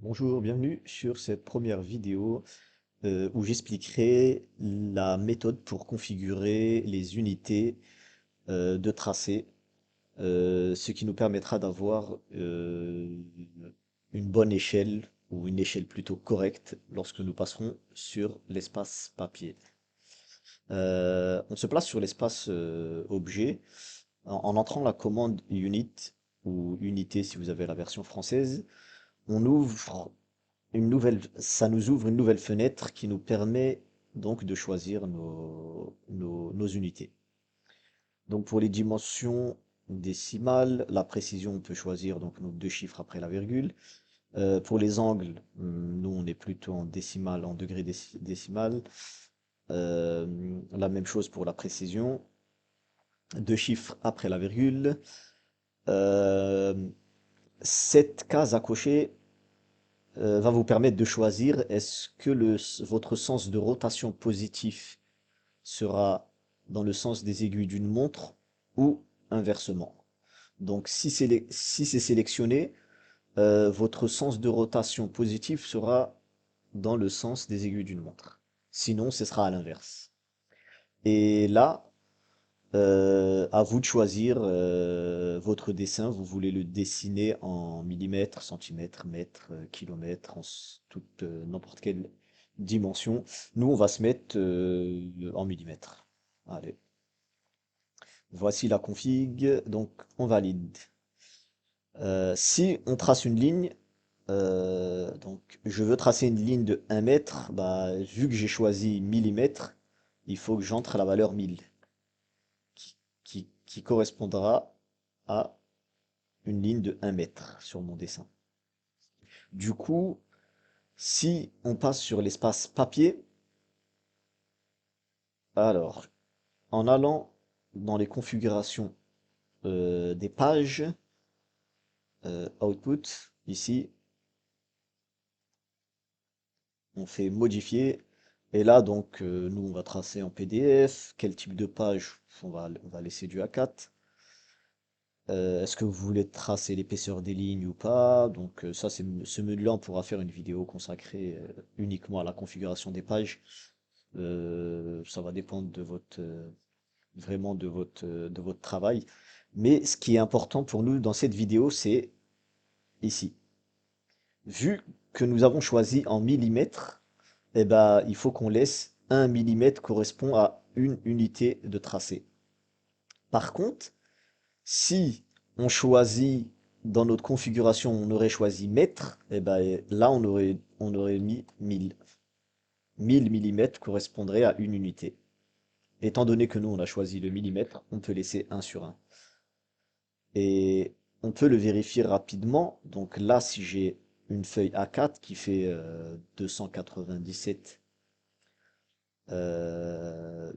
Bonjour, bienvenue sur cette première vidéo où j'expliquerai la méthode pour configurer les unités de tracé, ce qui nous permettra d'avoir une bonne échelle ou une échelle plutôt correcte lorsque nous passerons sur l'espace papier. On se place sur l'espace objet en entrant la commande unit ou unité si vous avez la version française. On ouvre ça nous ouvre une nouvelle fenêtre qui nous permet donc de choisir nos unités. Donc pour les dimensions décimales, la précision, on peut choisir donc nos deux chiffres après la virgule. Pour les angles, nous on est plutôt en décimale, en degré décimal. La même chose pour la précision, deux chiffres après la virgule. Euh, cette case à cocher va vous permettre de choisir est-ce que votre sens de rotation positif sera dans le sens des aiguilles d'une montre ou inversement. Donc si c'est sélectionné, votre sens de rotation positif sera dans le sens des aiguilles d'une montre. Sinon, ce sera à l'inverse. Et là, à vous de choisir votre dessin. Vous voulez le dessiner en millimètres, centimètres, mètres, kilomètres, toute n'importe quelle dimension. Nous, on va se mettre en millimètres. Allez, voici la config. Donc, on valide. Si on trace une ligne, donc je veux tracer une ligne de 1 mètre, bah, vu que j'ai choisi millimètres, il faut que j'entre la valeur 1000 qui correspondra à une ligne de 1 mètre sur mon dessin. Du coup, si on passe sur l'espace papier, alors, en allant dans les configurations des pages, output, ici, on fait modifier, et là, donc, nous, on va tracer en PDF, quel type de page, on va laisser du A4. Est-ce que vous voulez tracer l'épaisseur des lignes ou pas? Donc ça, ce menu-là, on pourra faire une vidéo consacrée uniquement à la configuration des pages. Ça va dépendre de vraiment de votre travail. Mais ce qui est important pour nous dans cette vidéo, c'est ici. Vu que nous avons choisi en millimètres, eh ben, il faut qu'on laisse 1 millimètre correspond à une unité de tracé. Par contre, si on choisit dans notre configuration, on aurait choisi mètre, et ben là on aurait mis 1000. 1000 millimètres correspondrait à une unité. Étant donné que nous on a choisi le millimètre, on peut laisser 1 sur 1. Et on peut le vérifier rapidement. Donc là, si j'ai une feuille A4 qui fait 297 euh,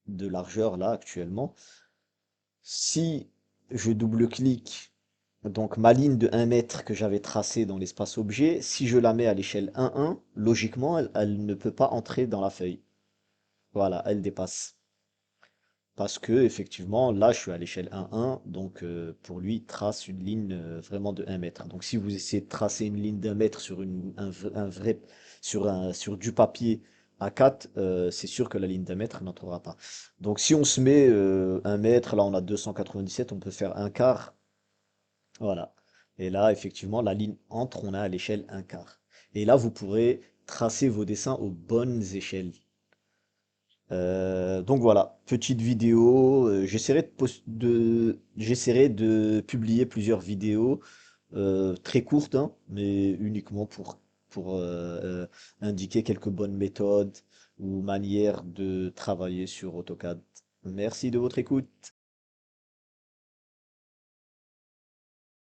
de largeur là actuellement, si je double-clique donc ma ligne de 1 mètre que j'avais tracée dans l'espace objet, si je la mets à l'échelle 1,1, logiquement, elle ne peut pas entrer dans la feuille. Voilà, elle dépasse. Parce que effectivement, là, je suis à l'échelle 1,1, donc pour lui, il trace une ligne vraiment de 1 mètre. Donc si vous essayez de tracer une ligne d'un mètre sur un vrai, sur du papier A4, c'est sûr que la ligne d'un mètre n'entrera pas. Donc si on se met 1 mètre, là on a 297, on peut faire un quart. Voilà. Et là, effectivement, la ligne entre, on a à l'échelle un quart. Et là, vous pourrez tracer vos dessins aux bonnes échelles. Donc voilà, petite vidéo. J'essaierai de publier plusieurs vidéos très courtes, hein, mais uniquement pour indiquer quelques bonnes méthodes ou manières de travailler sur AutoCAD. Merci de votre écoute.